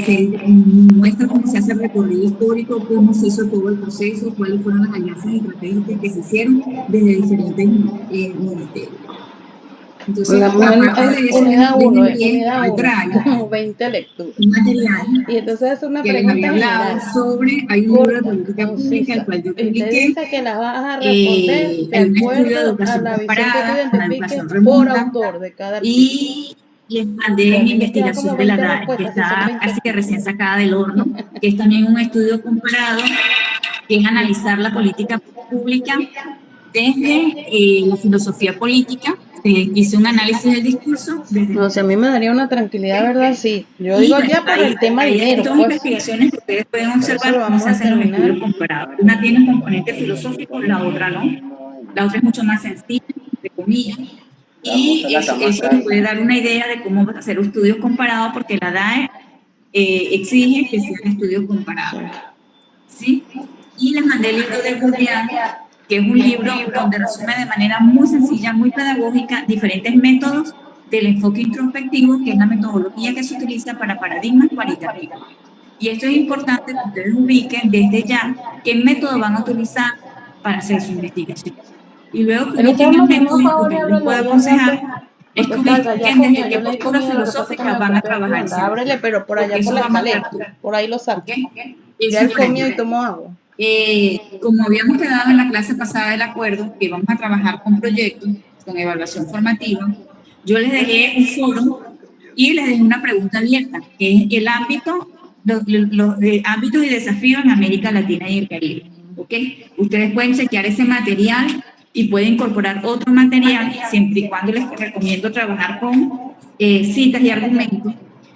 se muestra cómo se hace el recorrido histórico, cómo se hizo todo el proceso, cuáles fueron las alianzas estratégicas que se hicieron desde diferentes ministerios. Entonces, aparte de eso, como 20 lecturas. Un material y entonces es una que les había hablado sobre, hay un libro de política pública, el cual yo publiqué, que las vas a responder de acuerdo a la visión que tú identifiques por autor de cada artículo. Y les mandé una investigación de la DAE, que está casi que recién sacada del horno, que es también un estudio comparado, que es analizar la política pública desde la filosofía política. Hice un análisis del discurso. No, si a mí me daría una tranquilidad, ¿verdad? Sí. Yo digo ya por el tema dinero. Hay dos investigaciones que ustedes pueden observar cómo se hacen los estudios comparados. Una tiene un componente filosófico, la otra no. La otra es mucho más sencilla, entre comillas. Y eso les puede dar una idea de cómo hacer estudios comparados, porque la DAE exige que sean estudios comparados. ¿Sí? Y les mandé el libro de Gudrian, que es un libro donde resume de manera muy sencilla, muy pedagógica, diferentes métodos del enfoque introspectivo, que es la metodología que se utiliza para paradigmas cualitativos. Y esto es importante que ustedes ubiquen desde ya qué método van a utilizar para hacer su investigación. Y luego que ubiquen el método, lo que yo les puedo aconsejar es que ubiquen desde qué postura filosófica van a trabajar. Ábrele, pero por allá por la escalera, por ahí lo saco. Ya él comió y tomó agua. Como habíamos quedado en la clase pasada del acuerdo, que vamos a trabajar con proyectos, con evaluación formativa, yo les dejé un foro y les dejé una pregunta abierta, que es el ámbito, los ámbitos y desafíos en América Latina y el Caribe. ¿Okay? Ustedes pueden chequear ese material y pueden incorporar otro material, siempre y cuando les recomiendo trabajar con citas y argumentos.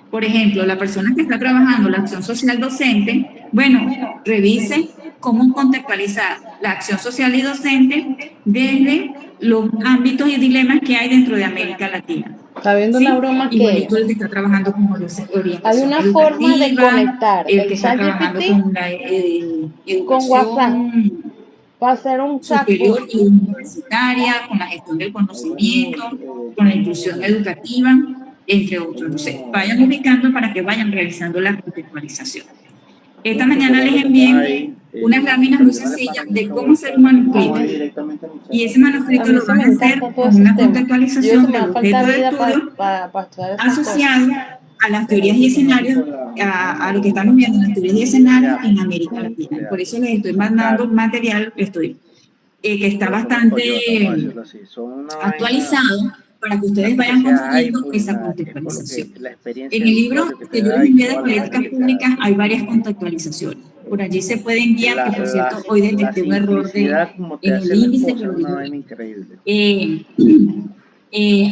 Por ejemplo, la persona que está trabajando la acción social docente, bueno, revise cómo contextualizar la acción social y docente desde los ámbitos y dilemas que hay dentro de América Latina. Está viendo una broma que igualito el que está trabajando con orientación hay una forma de conectar el que está trabajando con la educación va a ser un superior y universitaria, con la gestión del conocimiento, con la inclusión educativa, entre otros. Entonces, vayan ubicando para que vayan realizando la contextualización. Esta mañana les envié unas láminas muy sencillas de cómo hacer un manuscrito. Y ese manuscrito lo van a hacer con una contextualización del objeto de estudio asociado a las teorías y escenarios, a lo que estamos viendo en las teorías y escenarios en América Latina. Por eso les estoy mandando material que está bastante actualizado, para que ustedes vayan construyendo esa contextualización. En el libro que yo les envié de políticas públicas hay varias contextualizaciones. Por allí se pueden guiar, que por cierto hoy detecté un error en el índice que lo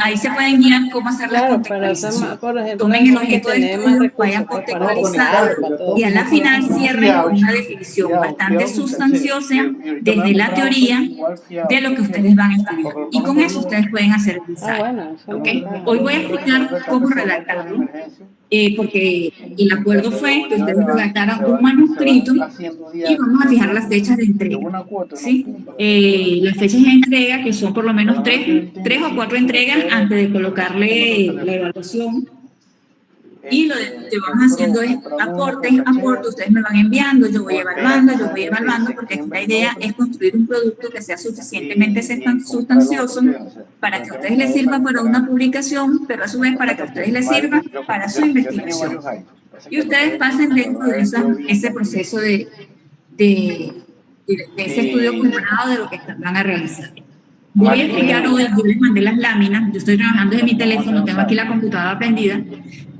ahí se pueden guiar cómo hacer la contextualización. Tomen el objeto de estudio, vayan contextualizando y a la final cierren con una definición bastante sustanciosa desde la teoría de lo que ustedes van a estudiar. Y con eso ustedes pueden hacer el ensayo. ¿Okay? Hoy voy a explicar cómo redactarlo, porque el acuerdo fue que ustedes redactaran un manuscrito y vamos a fijar las fechas de entrega. ¿Sí? Las fechas de entrega, que son por lo menos tres o cuatro entregas antes de colocarle la evaluación. Y lo que vamos haciendo es aporte, ustedes me van enviando, yo voy evaluando, porque aquí la idea es construir un producto que sea suficientemente sustancioso para que a ustedes les sirva para una publicación, pero a su vez para que a ustedes les sirva para su investigación. Y ustedes pasen dentro de ese proceso de ese estudio comparado de lo que van a realizar. Voy a explicar hoy, yo les mandé las láminas, yo estoy trabajando desde mi teléfono, tengo aquí la computadora prendida,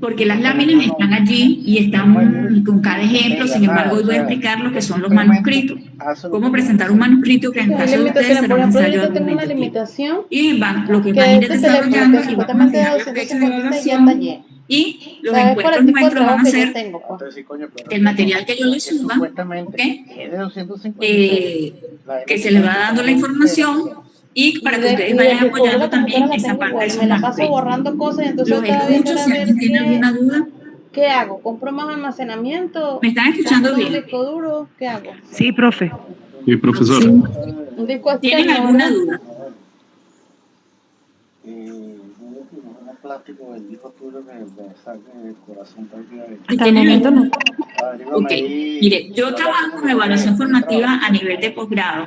porque las láminas están allí y están con cada ejemplo. Sin embargo, hoy voy a explicar lo que son los manuscritos, cómo presentar un manuscrito que en caso de ustedes será un ensayo argumentativo. Y lo que van a ir desarrollando y vamos a fijar la fecha de evaluación. Y los encuentros nuestros van a ser el material que yo les suba, ¿okay? Que se les va dando la información y para que ustedes vayan apoyando también esa parte de su manuscrito. Los escucho, si alguien tiene alguna duda. ¿Qué hago? ¿Compro más almacenamiento? ¿Me están escuchando bien? ¿Un disco duro? ¿Qué hago? Sí, profe. Sí, profesor. ¿Tienen alguna duda? plástico del hijo tuyo que me saque el corazón prácticamente. Hasta el momento no. Ok, mire, yo trabajo con evaluación formativa a nivel de posgrado,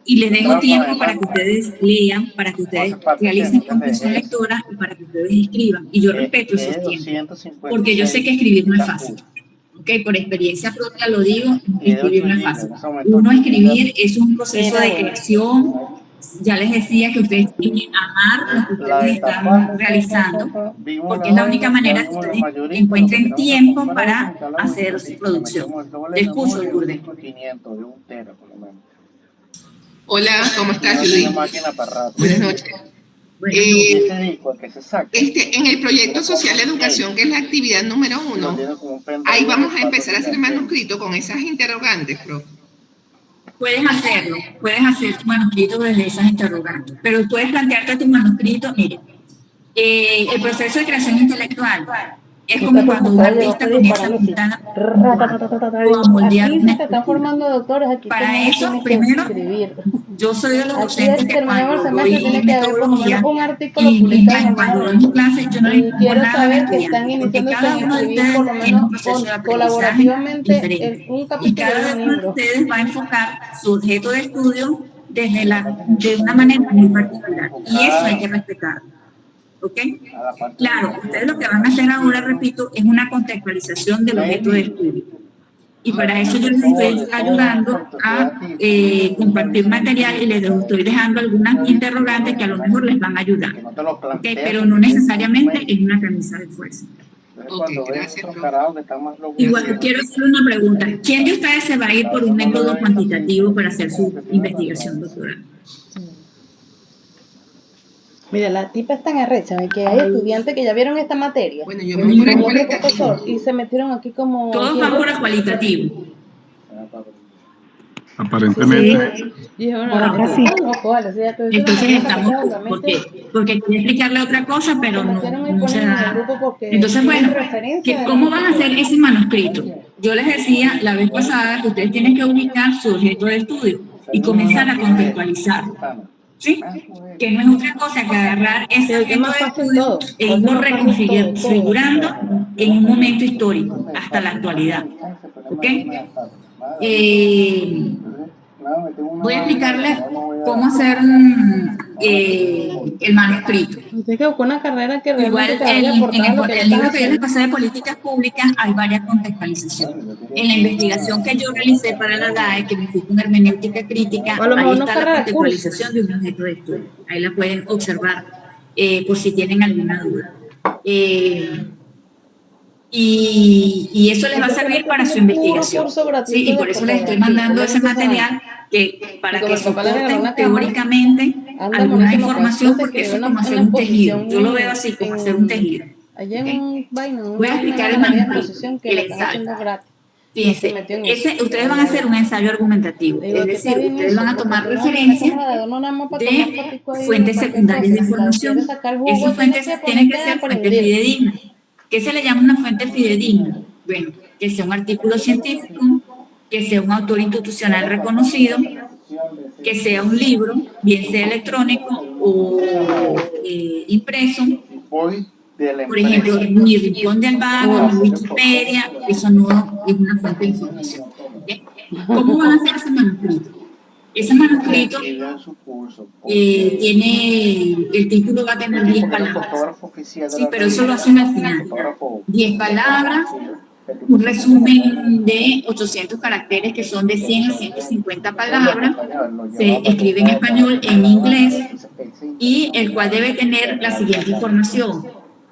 y les dejo tiempo para que ustedes lean, para que ustedes realicen comprensión lectora y para que ustedes escriban. Y yo respeto esos tiempos, porque yo sé que escribir no es fácil. Ok, por experiencia propia lo digo, escribir no es fácil. Uno escribir es un proceso de creación. Ya les decía que ustedes tienen que amar lo que ustedes están realizando, porque es la única manera que ustedes encuentren tiempo para hacer su producción. Te escucho, Lourdes. Hola, ¿cómo estás, Judy? Buenas noches. En el proyecto social de educación, que es la actividad número 1, ahí vamos a empezar a hacer manuscrito con esas interrogantes, profe. Puedes hacerlo, puedes hacer tu manuscrito desde esas interrogantes, pero puedes plantearte tu manuscrito. Mire, el proceso de creación intelectual es como cuando un artista comienza a pintar o a moldear una escultura. Para eso, primero, yo soy de los docentes que cuando doy metodología y cuando doy mis clases, yo no les pongo nada a mis estudiantes, porque cada uno de ustedes tiene un proceso de aprendizaje diferente. Y cada uno de ustedes va a enfocar su objeto de estudio de una manera muy particular. Y eso hay que respetarlo. ¿Ok? Claro, ustedes lo que van a hacer ahora, repito, es una contextualización del objeto de estudio. Y para eso yo les estoy ayudando a compartir material y les estoy dejando algunas interrogantes que a lo mejor les van a ayudar. ¿Ok? Pero no necesariamente es una camisa de fuerza. Okay, gracias, igual quiero hacer una pregunta. ¿Quién de ustedes se va a ir por un método cuantitativo para hacer su investigación doctoral? Mira, la tipa es tan arrecha, que hay estudiantes que ya vieron esta materia. Bueno, yo me voy por el profesor y se metieron aquí como... Todos van por el cualitativo. Aparentemente. Sí. Entonces estamos... Porque quería explicarle otra cosa, pero no se da. Entonces, bueno, ¿cómo van a hacer ese manuscrito? Yo les decía la vez pasada que ustedes tienen que ubicar su objeto de estudio y comenzar a contextualizarlo. ¿Sí? Que no es otra cosa que agarrar ese objeto de estudio e irlo reconfigurando en un momento histórico hasta la actualidad. ¿Ok? Voy a explicarles cómo hacer el manuscrito. Usted que buscó una carrera que igual en el libro que yo les pasé de políticas públicas hay varias contextualizaciones. En la investigación que yo realicé para la DAE, que me fui con hermenéutica crítica, ahí está la contextualización de un objeto de estudio. Ahí la pueden observar por si tienen alguna duda. Y eso les va a servir para su investigación. Sí, y por eso les estoy mandando ese material para que soporten teóricamente alguna información, porque eso es como hacer un tejido. Yo lo veo así, como hacer un tejido. Voy a explicar el manuscrito, el ensayo. Fíjense, ustedes van a hacer un ensayo argumentativo, es decir, ustedes van a tomar referencias de fuentes secundarias de información. Esas fuentes tienen que ser fuentes fidedignas. ¿Qué se le llama una fuente fidedigna? Bueno, que sea un artículo científico, que sea un autor institucional reconocido, que sea un libro, bien sea electrónico o impreso. Por ejemplo, mi Rincón del Vago, mi Wikipedia, eso no es una fuente de información. ¿Okay? ¿Cómo van a hacer ese manuscrito? Ese manuscrito el título va a tener 10 palabras. Sí, pero eso lo hacen al final. 10 palabras, un resumen de 800 caracteres que son de 100 a 150 palabras. Se escribe en español, en inglés, y el cual debe tener la siguiente información: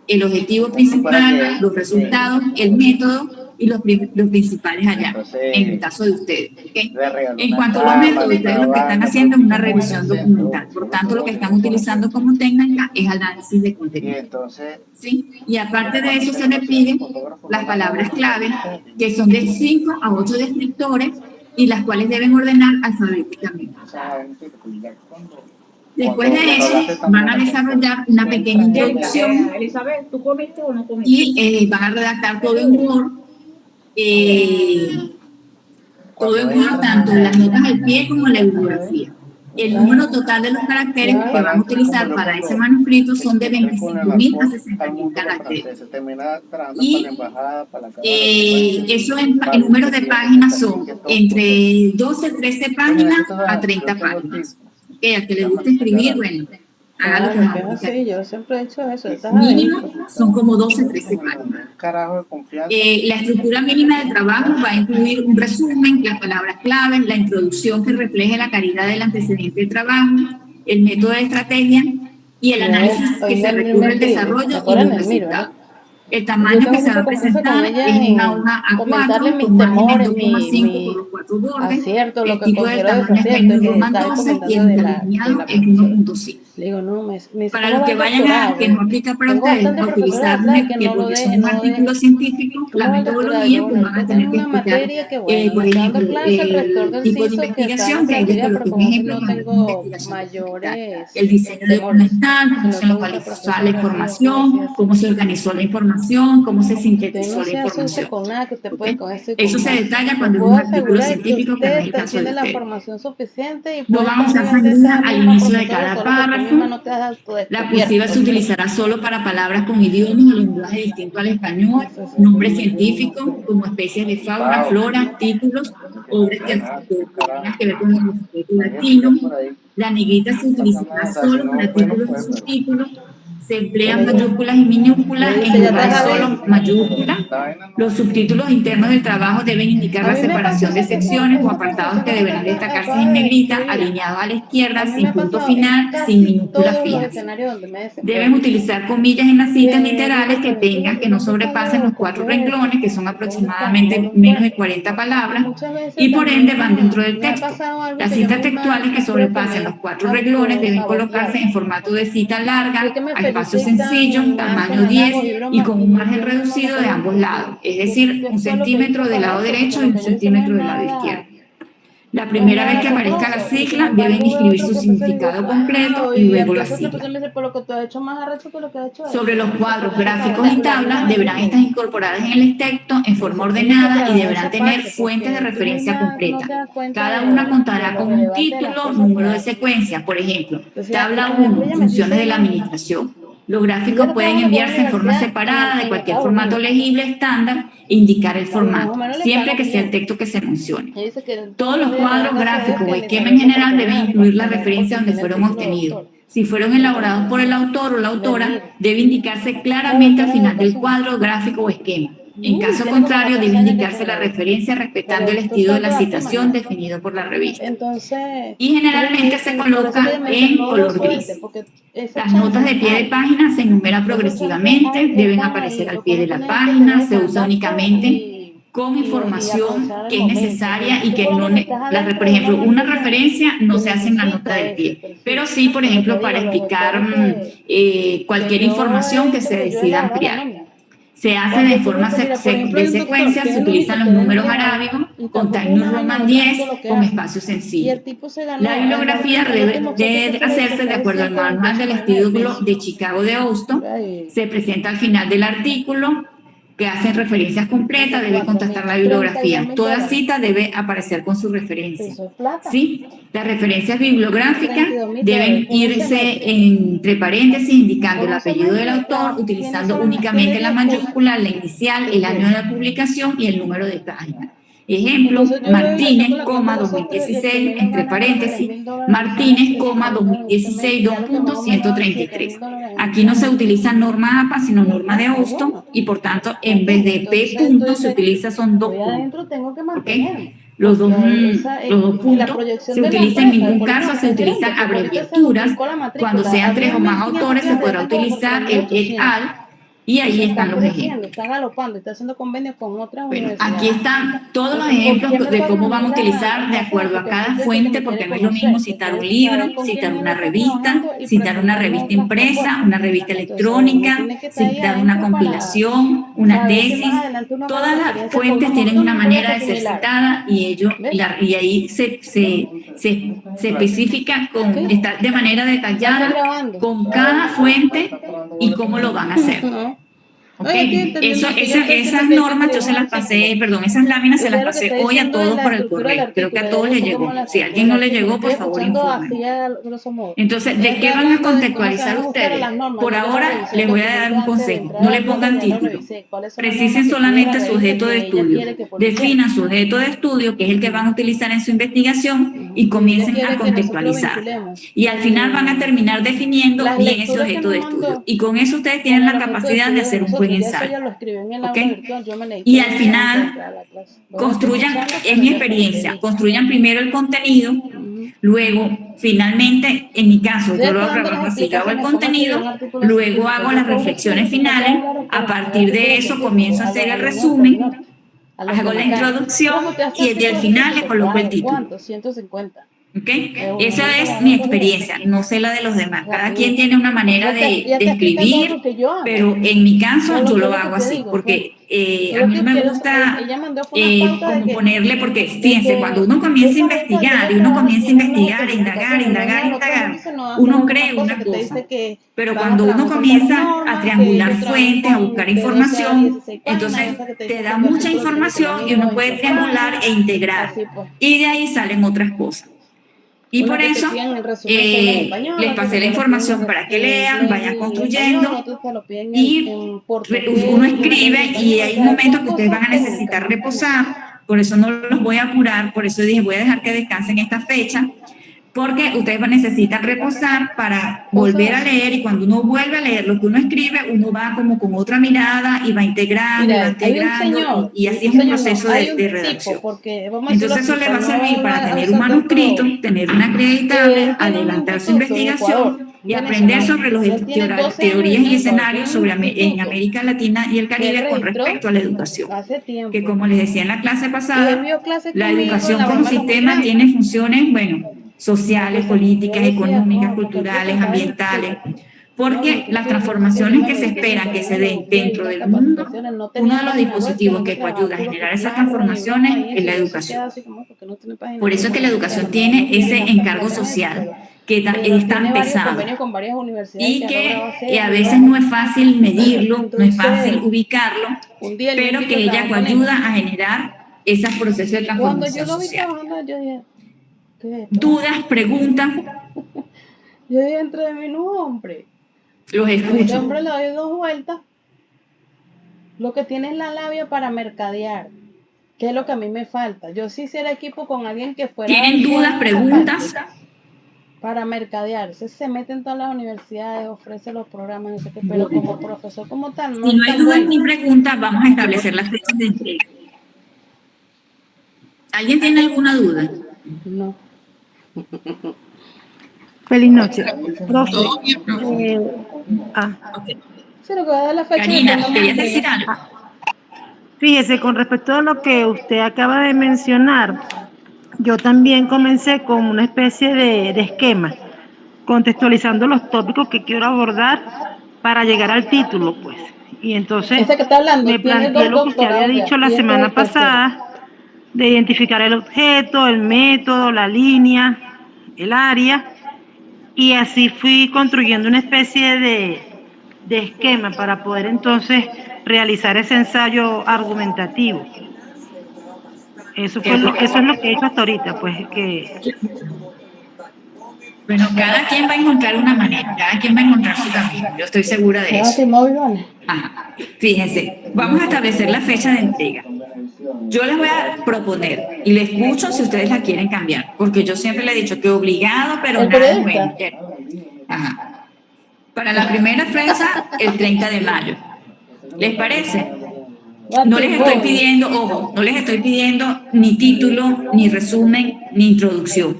el objetivo principal, los resultados, el método y los principales hallazgos, en el caso de ustedes. ¿Okay? En cuanto a los métodos, ustedes lo que están haciendo es una revisión documental. Por tanto, lo que están utilizando como técnica es análisis de contenido. ¿Sí? Y aparte de eso, se les piden las palabras clave, que son de 5 a 8 descriptores, y las cuales deben ordenar alfabéticamente. Después de eso, van a desarrollar una pequeña introducción y van a redactar todo en Word. Todo en Word, tanto las notas al pie como la bibliografía. El número total de los caracteres que van a utilizar para ese manuscrito son de 25.000 a 60.000 caracteres. Y eso en números de páginas son entre 12, 13 páginas a 30 páginas. Al que le gusta escribir, bueno, hágalo con más. Sí, yo siempre he hecho eso. Mínimo son como 12, 13 páginas. La estructura mínima del trabajo va a incluir un resumen, las palabras claves, la introducción que refleje la calidad del antecedente de trabajo, el método de estrategia y el análisis que se recurre al desarrollo y los resultados. El tamaño que se va a presentar es una hoja A4 con márgenes 2,5 por los 4 bordes. El tipo de tamaño está en Roman 12 y el delineado es 1.5. Para los que vayan a, que no aplica para ustedes, a utilizar que porque son un artículo científico, la metodología, pues van a tener que explicar, por ejemplo, el tipo de investigación, que ahí les coloqué un ejemplo con investigación, el diseño documental, cómo se localizó la información, cómo se organizó la información, cómo se sintetizó la información. Eso se detalla cuando es un artículo científico, que no es el caso de ustedes. No vamos a usar sangría al inicio de cada párrafo. La cursiva se utilizará solo para palabras con idiomas o lenguaje distinto al español, nombres científicos como especies de fauna, flora, títulos, obras que tengan que ver con el alfabeto latino. La negrita se utilizará solo para títulos y subtítulos. Se emplean mayúsculas y minúsculas en lugar de solo mayúsculas. Los subtítulos internos del trabajo deben indicar la separación de secciones o apartados que deberán destacarse en negrita, alineados a la izquierda, sin punto final, sin minúsculas fijas. Deben utilizar comillas en las citas literales que no sobrepasen los 4 renglones, que son aproximadamente menos de 40 palabras, y por ende van dentro del texto. Las citas textuales que sobrepasen los 4 renglones deben colocarse en formato de cita larga, espacio sencillo, tamaño 10 y con un margen reducido de ambos lados, es decir, 1 centímetro del lado derecho y 1 centímetro del lado izquierdo. La primera vez que aparezca la sigla, deben escribir su significado completo y luego la sigla. Sobre los cuadros, gráficos y tablas, deberán estar incorporadas en el texto en forma ordenada y deberán tener fuentes de referencia completa. Cada una contará con un título, número de secuencia, por ejemplo, tabla 1, funciones de la administración. Los gráficos pueden enviarse en forma separada de cualquier formato legible estándar e indicar el formato, siempre que sea el texto que se mencione. Todos los cuadros, gráficos o esquemas en general deben incluir la referencia donde fueron obtenidos. Si fueron elaborados por el autor o la autora, debe indicarse claramente al final del cuadro, gráfico o esquema. En caso contrario, debe indicarse la referencia respetando el estilo de la citación definido por la revista. Y generalmente se coloca en color gris. Las notas de pie de página se enumeran progresivamente, deben aparecer al pie de la página, se usa únicamente con información que es necesaria y que no, por ejemplo, una referencia no se hace en la nota del pie, pero sí, por ejemplo, para explicar cualquier información que se decida ampliar. Se hace de forma de secuencia, se utilizan los números arábigos con Times New Roman 10 con espacio sencillo. La bibliografía debe hacerse de acuerdo al manual del estilo de Chicago de Austin. Se presenta al final del artículo, que hacen referencias completas, debe contestar la bibliografía. Toda cita debe aparecer con su referencia. ¿Sí? Las referencias bibliográficas deben irse entre paréntesis, indicando el apellido del autor, utilizando únicamente la mayúscula, la inicial, el año de la publicación y el número de página. Ejemplo, Martínez, 2016, entre paréntesis, Martínez, 2016, 2.133. Aquí no se utiliza norma APA, sino norma de Austin, y por tanto, en vez de P puntos, se utiliza son 2 puntos. ¿Okay? Los dos puntos se utilizan en ningún caso, se utilizan abreviaturas. Cuando sean 3 o más autores, se podrá utilizar el et al. Y ahí están los ejemplos. Bueno, aquí están todos los ejemplos de cómo vamos a utilizar de acuerdo a cada fuente, porque no es lo mismo citar un libro, citar una revista impresa, una revista electrónica, citar una compilación, una tesis. Todas las fuentes tienen una manera de ser citada y ahí se especifica de manera detallada con cada fuente y cómo lo van a hacer. Okay. Esas normas yo se las pasé, perdón, esas láminas se las pasé hoy a todos por el correo. Creo que a todos les llegó. Si a alguien no le llegó, por favor, informen. Entonces, ¿de qué van a contextualizar ustedes? Por ahora, les voy a dar un consejo. No le pongan título. Precisen solamente sujeto de estudio. Definan sujeto de estudio, que es el que van a utilizar en su investigación, y comiencen a contextualizar. Y al final van a terminar definiendo bien ese sujeto de estudio. Y con eso ustedes tienen la capacidad de hacer un buen ensayo. ¿Okay? Y al final, construyan, en mi experiencia, construyan primero el contenido, luego, finalmente, en mi caso, yo lo hago así, yo hago el contenido, luego hago las reflexiones finales, a partir de eso comienzo a hacer el resumen, hago la introducción y al final le coloco el título. ¿Okay? Esa es mi experiencia, no sé la de los demás. Cada quien tiene una manera de escribir, pero en mi caso yo lo hago así, porque a mí no me gusta como ponerle, porque fíjense, cuando uno comienza a investigar, y uno comienza a investigar, indagar, uno cree una cosa, pero cuando uno comienza a triangular fuentes, a buscar información, entonces te da mucha información y uno puede triangular e integrar, y de ahí salen otras cosas. Y por eso les pasé la información para que lean, vayan construyendo, y uno escribe y hay momentos que ustedes van a necesitar reposar, por eso no los voy a apurar, por eso dije voy a dejar que descansen esta fecha, porque ustedes necesitan reposar para volver a leer, y cuando uno vuelve a leer lo que uno escribe, uno va como con otra mirada y va integrando, y así es un proceso de redacción. Entonces eso le va a servir para tener un manuscrito, tener una acreditable, adelantar su investigación y aprender sobre los teorías y escenarios en América Latina y el Caribe con respecto a la educación. Que como les decía en la clase pasada, la educación como sistema tiene funciones, bueno, sociales, políticas, económicas, culturales, ambientales, porque las transformaciones que se esperan que se den dentro del mundo, uno de los dispositivos que ayuda a generar esas transformaciones es la educación. Por eso es que la educación tiene ese encargo social que es tan pesado y que a veces no es fácil medirlo, no es fácil ubicarlo, pero que ella ayuda a generar esos procesos de transformación social. ¿Dudas, preguntas? Yo dentro de mi hombre. Los escucho. El hombre le doy 2 vueltas. Lo que tiene es la labia para mercadear, que es lo que a mí me falta. Yo sí hiciera equipo con alguien que fuera... ¿Tienen dudas, preguntas? Para mercadear. Se mete en todas las universidades, ofrece los programas, no sé qué, pero como profesor como tal... No, si no hay dudas ni preguntas, vamos a establecer las fechas de entrega. ¿Alguien tiene alguna duda? No. Feliz noche. Profe. Karina, ¿querías decir algo? Fíjese, con respecto a lo que usted acaba de mencionar, yo también comencé con una especie de esquema, contextualizando los tópicos que quiero abordar para llegar al título, pues. Y entonces me planteé lo que usted había dicho la semana pasada, de identificar el objeto, el método, la línea, el área, y así fui construyendo una especie de esquema para poder entonces realizar ese ensayo argumentativo. Eso es lo que he hecho hasta ahorita, pues que... Bueno, cada quien va a encontrar una manera, cada quien va a encontrar su camino, yo estoy segura de eso. Ajá. Fíjense, vamos a establecer la fecha de entrega. Yo les voy a proponer, y les escucho si ustedes la quieren cambiar, porque yo siempre le he dicho que obligado, pero nada es bueno. Ajá. Para la primera fecha, el 30 de mayo. ¿Les parece? No les estoy pidiendo, ojo, no les estoy pidiendo ni título, ni resumen, ni introducción,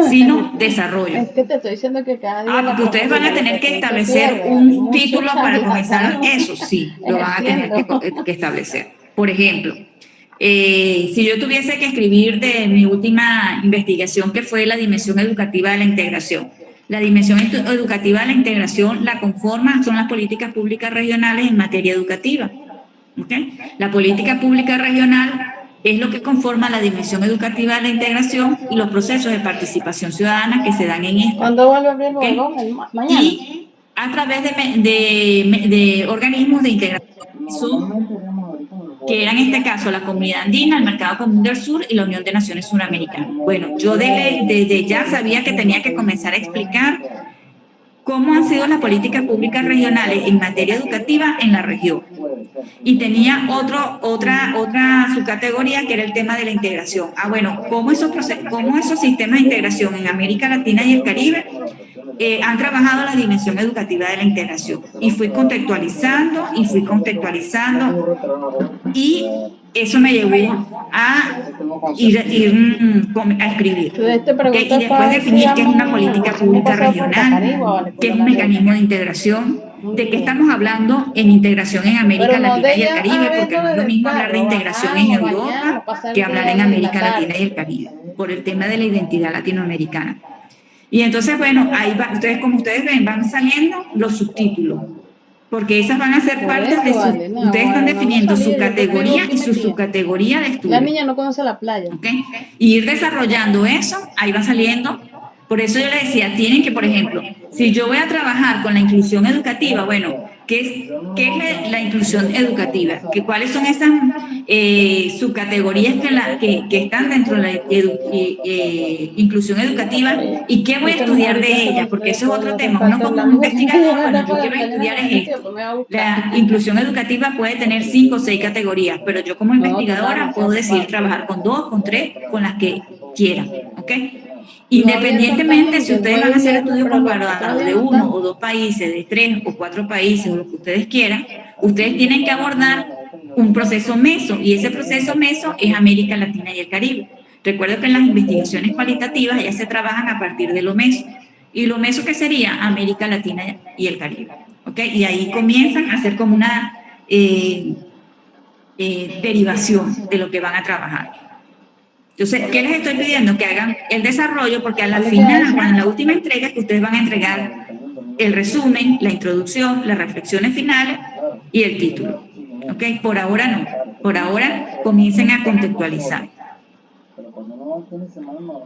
sino desarrollo. Es que te estoy diciendo que cada día... porque ustedes van a tener que establecer un título para comenzar eso, sí, lo van a tener que establecer. Por ejemplo, si yo tuviese que escribir de mi última investigación, que fue la dimensión educativa de la integración. La dimensión educativa de la integración la conforman, son las políticas públicas regionales en materia educativa. ¿Okay? La política pública regional es lo que conforma la dimensión educativa de la integración y los procesos de participación ciudadana que se dan en esta. ¿Cuándo vuelve a abrir el ¿Okay? mañana? Y a través de organismos de integración sur, que era en este caso la Comunidad Andina, el Mercado Común del Sur y la Unión de Naciones Suramericanas. Bueno, yo desde ya sabía que tenía que comenzar a explicar cómo han sido las políticas públicas regionales en materia educativa en la región. Y tenía otra subcategoría que era el tema de la integración. Bueno, cómo esos sistemas de integración en América Latina y el Caribe han trabajado la dimensión educativa de la integración. Y fui contextualizando, y eso me llevó a ir a escribir. ¿Okay? Y después definir qué es una política pública regional, qué es un mecanismo de integración, de qué estamos hablando en integración en América Latina y el Caribe, porque no es lo mismo hablar de integración en Europa que hablar en América Latina y el Caribe, por el tema de la identidad latinoamericana. Y entonces, bueno, ahí va, como ustedes ven, van saliendo los subtítulos, porque esas van a ser partes de su... Ustedes están definiendo su categoría y su subcategoría de estudio. La niña no conoce la playa. ¿Okay? Y ir desarrollando eso, ahí va saliendo. Por eso yo les decía, tienen que, por ejemplo, si yo voy a trabajar con la inclusión educativa, bueno, ¿qué es la inclusión educativa? ¿Cuáles son esas subcategorías que están dentro de la inclusión educativa? ¿Y qué voy a estudiar de ellas? Porque eso es otro tema. Uno como investigador, bueno, yo quiero estudiar es esto. La inclusión educativa puede tener 5 o 6 categorías, pero yo como investigadora puedo decidir trabajar con 2, con 3, con las que quieran, ¿ok? Independientemente si ustedes van a hacer estudios comparados de 1 o 2 países, de 3 o 4 países, o lo que ustedes quieran, ustedes tienen que abordar un proceso meso, y ese proceso meso es América Latina y el Caribe. Recuerdo que en las investigaciones cualitativas ya se trabajan a partir de lo meso, y lo meso que sería América Latina y el Caribe, ¿ok? Y ahí comienzan a hacer como una derivación de lo que van a trabajar. Entonces, ¿qué les estoy pidiendo? Que hagan el desarrollo, porque a la final, en la última entrega, que ustedes van a entregar el resumen, la introducción, las reflexiones finales y el título. ¿Ok? Por ahora no. Por ahora comiencen a contextualizar.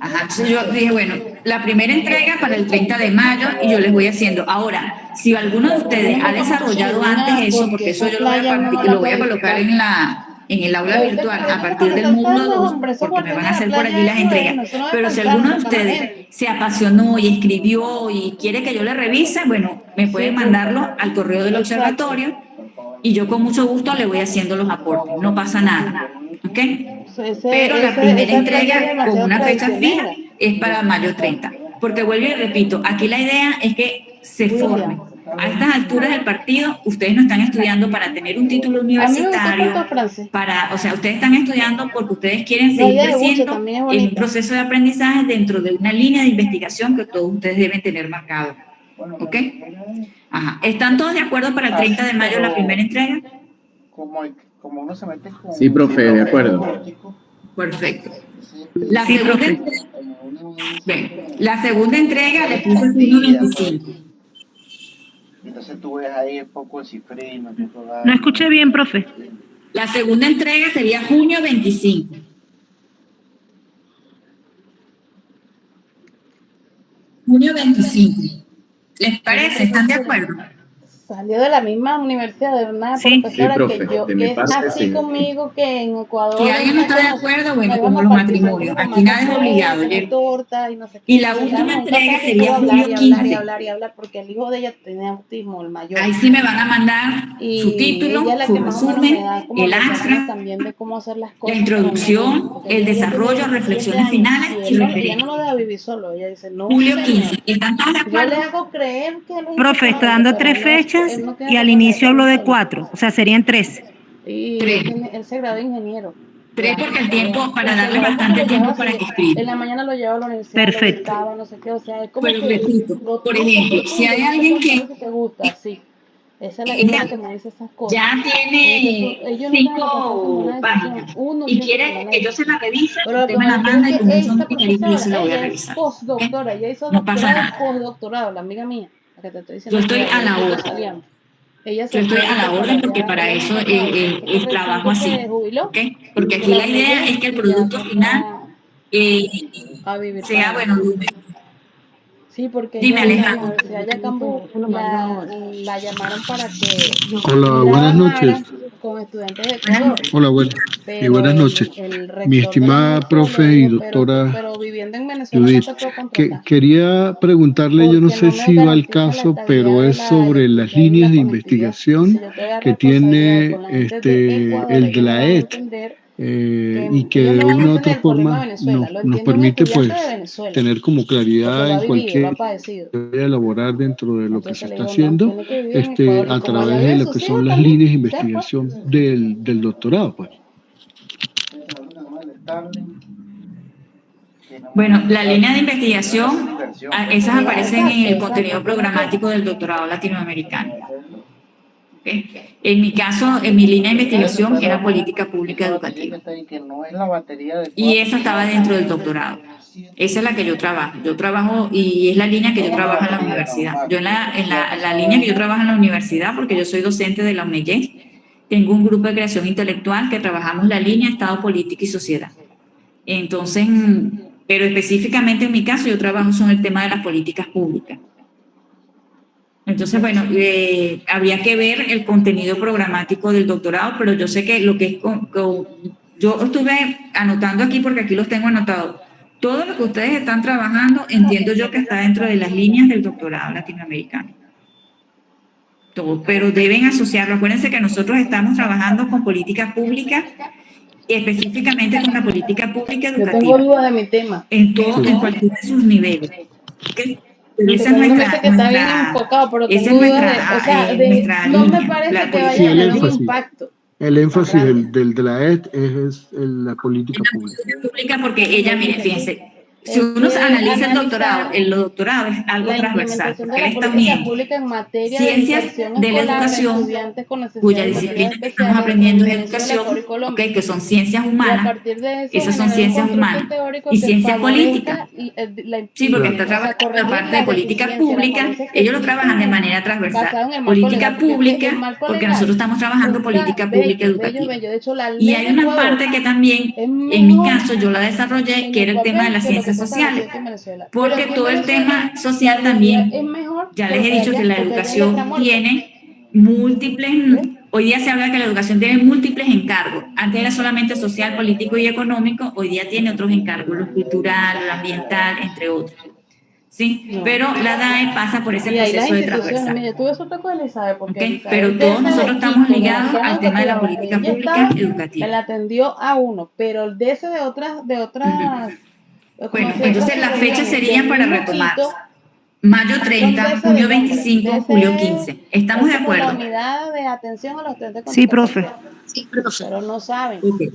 Ajá, entonces yo dije, bueno, la primera entrega para el 30 de mayo y yo les voy haciendo. Ahora, si alguno de ustedes ha desarrollado antes eso, porque eso yo lo voy a colocar en el aula virtual a partir del módulo 2, porque me van a hacer por allí las entregas. Pero si alguno de ustedes se apasionó y escribió y quiere que yo le revise, bueno, me pueden mandarlo al correo del observatorio y yo con mucho gusto le voy haciendo los aportes. No pasa nada, ¿ok? Pero la primera entrega con una fecha fija es para mayo 30. Porque vuelvo y repito, aquí la idea es que se formen. A estas alturas del partido, ustedes no están estudiando para tener un título universitario, o sea, ustedes están estudiando porque ustedes quieren seguir creciendo en un proceso de aprendizaje dentro de una línea de investigación que todos ustedes deben tener marcado. ¿Ok? Ajá. ¿Están todos de acuerdo para el 30 de mayo la primera entrega? Sí, profe, de acuerdo. Perfecto. La segunda entrega le puse 125. Entonces tú ves ahí un poco el cifrino. No escuché bien, profe. La segunda entrega sería junio 25. Junio 25. ¿Les parece? ¿Están de acuerdo? Salió de la misma universidad, de una profesora profe, que yo, que es así conmigo, que en Ecuador. Si alguien no está de acuerdo, bueno, como los matrimonios, aquí nada es obligado. Y la última entrega sería julio 15. Y hablar, porque el hijo de ella tenía autismo, el mayor. Ahí sí me van a mandar su título, su resumen, el abstract, también de cómo hacer las cosas, la introducción, el desarrollo, reflexiones finales y referencias. Ella no lo deja vivir solo, ella dice, no. Julio 15. ¿Están todos de acuerdo? Yo le hago creer que Profe, está dando 3 fechas y al inicio habló de 4, o sea, serían 3. Y 3. Él se graduó de ingeniero. 3 porque el tiempo, para darle bastante tiempo para que escriba. En la mañana lo llevaba a la universidad. Perfecto. Lo no sé qué, o sea, es como Pero que, repito, por ejemplo, si hay alguien que te gusta, sí. Esa es la idea que me dice esas cosas. ya tiene 5 páginas y quiere que yo se la revise, usted me la manda y con mucho cariño yo se la voy a revisar. Postdoctora, ella hizo No pasa nada. postdoctorado, la amiga mía, la que te estoy diciendo. Yo estoy a la orden. Yo estoy a la orden porque para eso es trabajo así, ¿ok? Porque aquí la idea es que el producto final sea, bueno, Sí, porque Dime, ella en la Alejandro. Universidad de Yacambú la llamaron para que Hola, buenas trabajara noches. con estudiantes de Ecuador, Hola, buenas. Y pero buenas noches. el Mi rector de la estimada universidad le profe y dijo, doctora pero viviendo en Venezuela no Judith, te puedo que contratar, quería preguntarle, yo no porque sé no me si va al garantiza la caso, estabilidad pero de es la sobre las electricidad y líneas la de conectividad. Dice, investigación yo te voy a dar que responsabilidad con tiene la gente de Ecuador, el de ellos me la van a ET, entender y que ellos de no van a una u entender otra el problema de forma Venezuela, lo nos entiende un permite estudiante de pues Venezuela, tener como porque claridad lo ha en vivido, lo ha cualquier padecido. área laboral dentro de lo que se Entonces le está digo, no, haciendo tiene que vivir en Ecuador. Y a como allá través de viven lo que sus hijos son las también, líneas de se fue. investigación del doctorado, pues. Bueno, la línea de investigación, esas aparecen en el contenido programático del doctorado latinoamericano. ¿Okay? En mi caso, en mi línea de investigación era política pública educativa. Y esa estaba dentro del doctorado. Esa es la que yo trabajo. Yo trabajo y es la línea que yo trabajo en la universidad. Yo en la línea que yo trabajo en la universidad, porque yo soy docente de la UNEYES, tengo un grupo de creación intelectual que trabajamos la línea Estado, Política y Sociedad. Entonces, pero específicamente en mi caso yo trabajo sobre el tema de las políticas públicas. Entonces, bueno, habría que ver el contenido programático del doctorado, pero yo sé que lo que es yo estuve anotando aquí porque aquí los tengo anotados. Todo lo que ustedes están trabajando, entiendo yo que está dentro de las líneas del doctorado latinoamericano. Todo, pero deben asociarlo. Acuérdense que nosotros estamos trabajando con políticas públicas y específicamente con la política pública Yo tengo educativa, dudas de mi tema. en cualquiera de sus niveles. ¿Okay? Pero esa es Usted me dice que está bien enfocado, pero esa tengo es dudas de, o sea, nuestra no me línea, parece la que vaya Sí, a política tener un pública. impacto el tan énfasis grande. del de la ET es la política pública. Pública porque ella, mire, fíjense, si uno analiza el doctorado es algo la transversal, implementación de porque él la está política uniendo pública en materia de ciencias inserción de la escolar de educación, estudiantes con cuya necesidades disciplina educativas que estamos especiales aprendiendo en es Venezuela, Ecuador y educación, Colombia. que son ciencias Y a humanas, partir de eso esas son generar un ciencias constructo humanas, teórico y que ciencias políticas. favorezca Sí, porque está o sea, trabajando la corregir parte de las política deficiencias, las pública, falencias que ellos lo trabajan de existen manera transversal. basado en el marco Política legal, porque es que el pública, marco porque legal nosotros estamos trabajando está política pública bello, bello, educativa. bello. De hecho, la Y ley hay de una Ecuador parte que también, es en mi mejor caso, yo la desarrollé, en que el era el tema de papel las que lo que ciencias está sociales, establecido aquí en Venezuela. Pero porque aquí en todo el Venezuela tema social la realidad es también, mejor ya que les lo he que dicho que allá, la porque allá es letra educación muerta. tiene múltiples, hoy día se habla que la educación tiene múltiples encargos. Antes era solamente social, político y económico, hoy día tiene otros encargos, lo cultural, lo ambiental, entre otros. ¿Sí? No. Pero la DAE pasa por ese Y ahí las proceso de instituciones, transversal. mire, tuve suerte con Elizabeth, porque ¿Okay? Elizabeth Pero todos desde nosotros el estamos equipo de ligados acción al tema de la educativa política donde ella pública estaba, educativa. me la atendió a uno, pero de ese de otras, Bueno, entonces las fechas serían para retomar. Quito, Mayo son 30, de ese junio de nombre, 25, de julio ese 15. ¿Estamos de es como la acuerdo? unidad de atención a los estudiantes con Sí, profe. discapacidad. Pero no saben, Okay.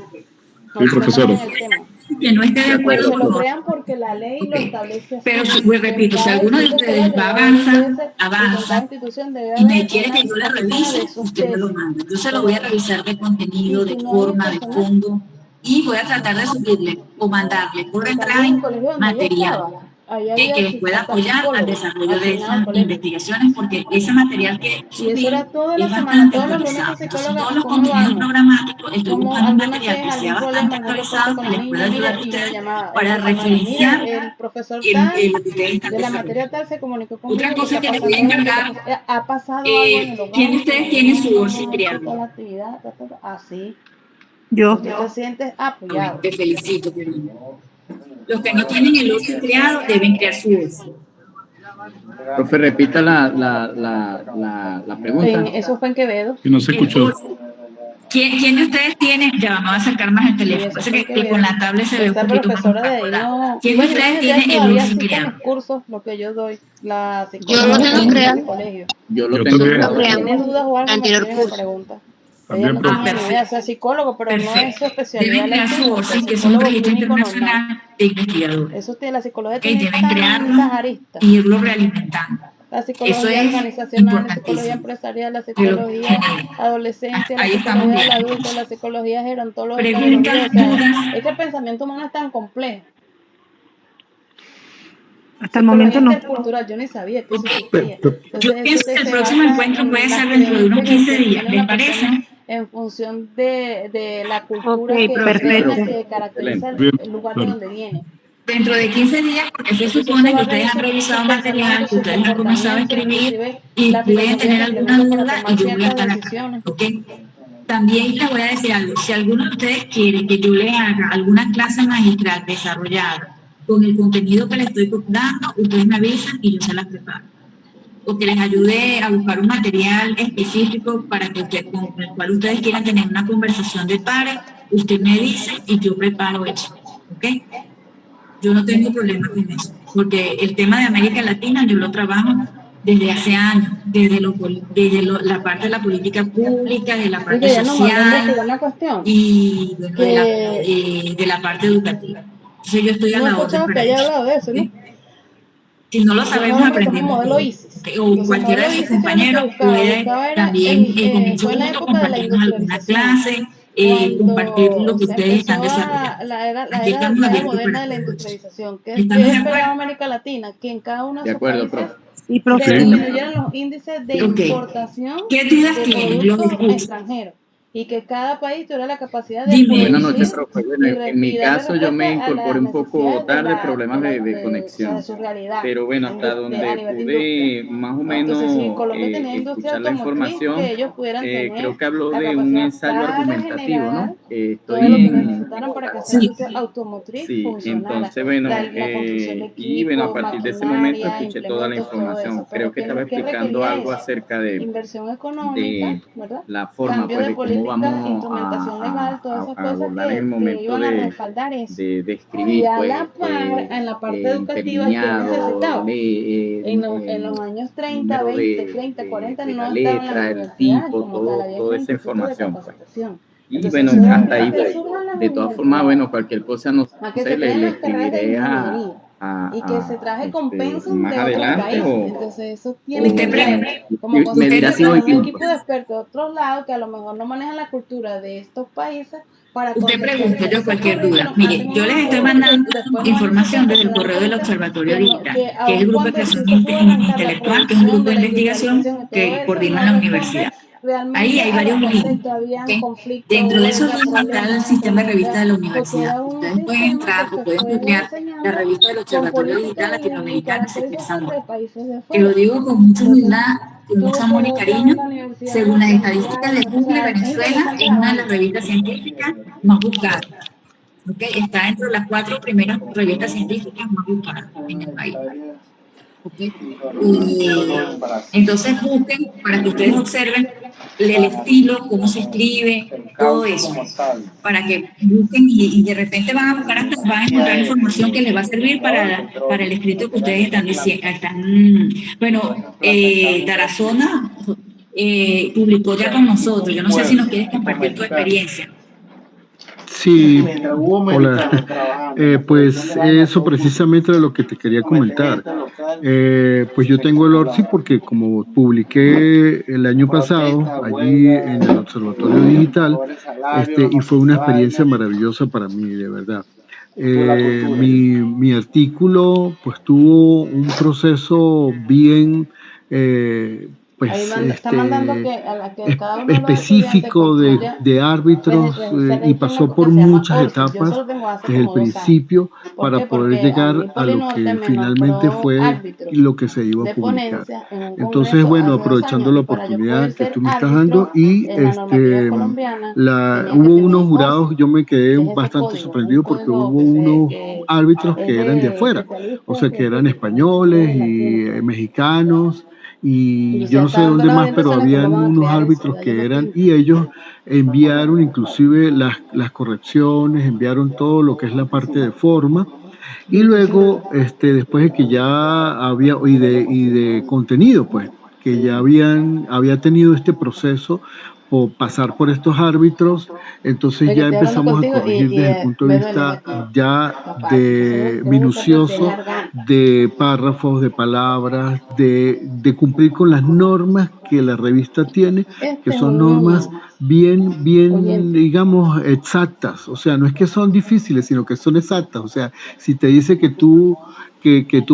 no profesor. manejan el tema. Que no esté de Que acuerdo, se lo por favor. crean porque la ley lo Okay. establece así. Pero repito, si Cada alguno de distrito ustedes escolar va debe haber un avanza, TS y con cada avanza institución debe y me haber quiere una que yo la oficina de revise, esos usted me lo TS. manda. Yo se lo voy a revisar de contenido, Y de no hay un forma, de personal. fondo y voy a tratar de subirle o mandarle por También en Drive el colegio donde ella material estaba, ahí que había les pueda hasta apoyar al psicólogos desarrollo de asignados al esas colegio. investigaciones, porque ese material que Y eso era subí toda es la semana, bastante todos los lunes actualizado. esa Entonces, psicóloga, todos los ¿cómo contenidos vamos? programáticos, estoy Como buscando un alguna material que queja, sea algún bastante problema, algún reporte actualizado, con que los les pueda niños, ayudar a y me ustedes llamaba para esta semana, referenciar mire, el profesor tal lo que ustedes están de la desarrollando. materia tal se comunicó Otra conmigo que cosa está que les voy a pasando esto, encargar, ha pasado algo en el hogar, ¿quién de que ustedes los tiene niños su no ORCI han hecho toda creado? la actividad, así, Yo. tú te sientes Bueno, apoyado. te felicito, querido. Los que no tienen el ORCI creado deben crear su ORCI. Profe, repita la pregunta. Eso fue en Quevedo. Que no se escuchó. ¿Quién de ustedes tiene? Ya vamos a acercar más el Sí, teléfono. eso Sé fue en que con Quevedo. la tablet se ve un Esa poquito más profesora de ahí oscura. no. ¿Quién de Bueno, ustedes ustedes tiene el todavía ORCI asisten creado? los cursos, lo que yo doy, la Yo psicóloga lo de tengo creado. mi colegio. Yo lo Yo tengo también. Lo creado. Si tiene dudas o algo, me anterior escribe y me curso. pregunta. También, Ella no profe. tenía ni idea, o sea, psicólogo, pero no es su Perfecto. especialidad Deben la crear su SIC, ORCI, es que es un psicólogo registro clínico normal. internacional de investigadores. Eso tiene, la psicología Ok, tiene deben crearlo tantas aristas. e irlo realimentando. La Eso psicología es organizacional, la psicología importantísimo. empresarial, la Que lo psicología genere. adolescente, la Ahí estamos psicología del bien. adulto, la psicología gerontológica, Preguntas, o sea, dudas. es que el pensamiento humano es tan complejo. Hasta el momento no. Intercultural, yo ni sabía que eso Ok. existía. Yo Entonces, pienso que el se próximo basa encuentro en puede las ser dentro de unos creencias 15 que días. tiene ¿Les una persona parece? en función de la cultura Ok, que perfecto. tiene, que caracteriza Bien, el lugar de claro. donde viene. dentro de 15 días, porque se supone que ustedes han revisado material, que ustedes han comenzado a escribir y pueden tener alguna duda y yo voy a estar acá, ¿ok? También les voy a decir algo, si alguno de ustedes quiere que yo les haga alguna clase magistral desarrollada con el contenido que les estoy dando, ustedes me avisan y yo se las preparo. O que les ayude a buscar un material específico para que con el cual ustedes quieran tener una conversación de pares, usted me dice y yo preparo eso, ¿ok? Yo no tengo problema con eso, porque el tema de América Latina yo lo trabajo desde hace años, desde la parte de la política pública, de la parte social y de la parte educativa. Entonces yo estoy a la orden para eso. Si no lo sabemos, aprendemos. O cualquiera de sus compañeros puede también con mucho gusto compartirnos alguna clase, compartir lo que ustedes están desarrollando. Aquí estamos abiertos para todo. ¿Estamos de acuerdo? América Latina, que en cada uno de acuerdo, profe. Y profe, disminuyeran los índices de importación ¿Qué dudas tienen? Los escucho. Extranjeros. Y que cada país tuviera la capacidad de... Buenas noches, profe. Bueno, en mi caso yo me incorporé un poco tarde, problemas de conexión. Pero bueno, hasta donde pude más o menos escuchar la información, creo que habló de un ensayo argumentativo, ¿no? Estoy sí, entonces bueno, y bueno, a partir de ese momento escuché toda la información. Creo que estaba explicando algo acerca de la forma, pues, de cómo vamos a abordar en el momento de escribir, pues, en la parte educativa que necesitaba. En los años 30, 20, 30, 40 no la letra, el tipo, toda esa información, pues. Y entonces, bueno, hasta ahí, de todas formas, bueno, cualquier cosa no sé, le escribiré y que se traje compensum más de otros adelante países. o Entonces eso tiene que ver como me dirá si voy un equipo de expertos de otros lados que a lo mejor no manejan la cultura de estos países para... Usted pregunte yo cualquier duda. Mire, yo les estoy mandando información desde el correo del Observatorio Digital, que es el grupo de creación intelectual, que es un grupo de investigación que coordina la universidad. Ahí hay varios links. Dentro de esos links está el sistema de revistas de la universidad. Ustedes pueden entrar o pueden googlear la revista del Observatorio Digital Latinoamericano y que lo digo con mucha humildad, con mucho amor y cariño. Según las estadísticas de Google, Venezuela es una de las revistas científicas más buscadas. ¿Okay? Está dentro de las 4 primeras revistas científicas más buscadas en el país. ¿Okay? Entonces busquen para que ustedes observen el estilo, cómo se escribe, todo eso, para que busquen y de repente van a encontrar información que les va a servir para el escrito que ustedes están diciendo. Bueno, Tarazona publicó ya con nosotros. Yo no sé si nos quieres compartir tu experiencia. Sí, hola. Pues eso precisamente era lo que te quería comentar. Pues yo tengo el ORCI porque como publiqué el año pasado allí en el Observatorio Digital, y fue una experiencia maravillosa para mí, de verdad. Mi artículo pues tuvo un proceso bien pues específico de árbitros y pasó por muchas etapas desde el principio para poder llegar a lo que finalmente fue lo que se iba a publicar. Entonces, bueno, aprovechando la oportunidad que tú me estás dando y hubo unos jurados, yo me quedé bastante sorprendido porque hubo unos árbitros que eran de afuera, o sea, que eran españoles y mexicanos, y yo no sé dónde más, pero habían unos árbitros que eran, y ellos enviaron inclusive las correcciones, enviaron todo lo que es la parte de forma, y luego después de que ya había, y de contenido, pues, que ya había tenido este proceso o pasar por estos árbitros, entonces ya empezamos a corregir desde el punto de vista ya de minucioso, de párrafos, de palabras, de cumplir con las normas que la revista tiene, que son normas bien, digamos, exactas. O sea, no es que son difíciles, sino que son exactas. O sea, si te dice que tú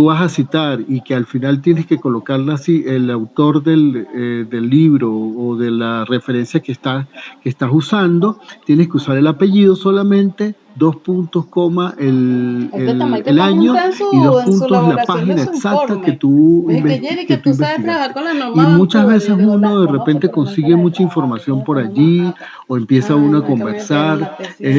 vas a citar y que al final tienes que colocarla así, el autor del libro o de la referencia que estás usando, tienes que usar el apellido solamente, 2 puntos, coma, el año y 2 puntos la página exacta que tú investigaste. Y muchas veces uno de repente consigue mucha información por allí o empieza uno a conversar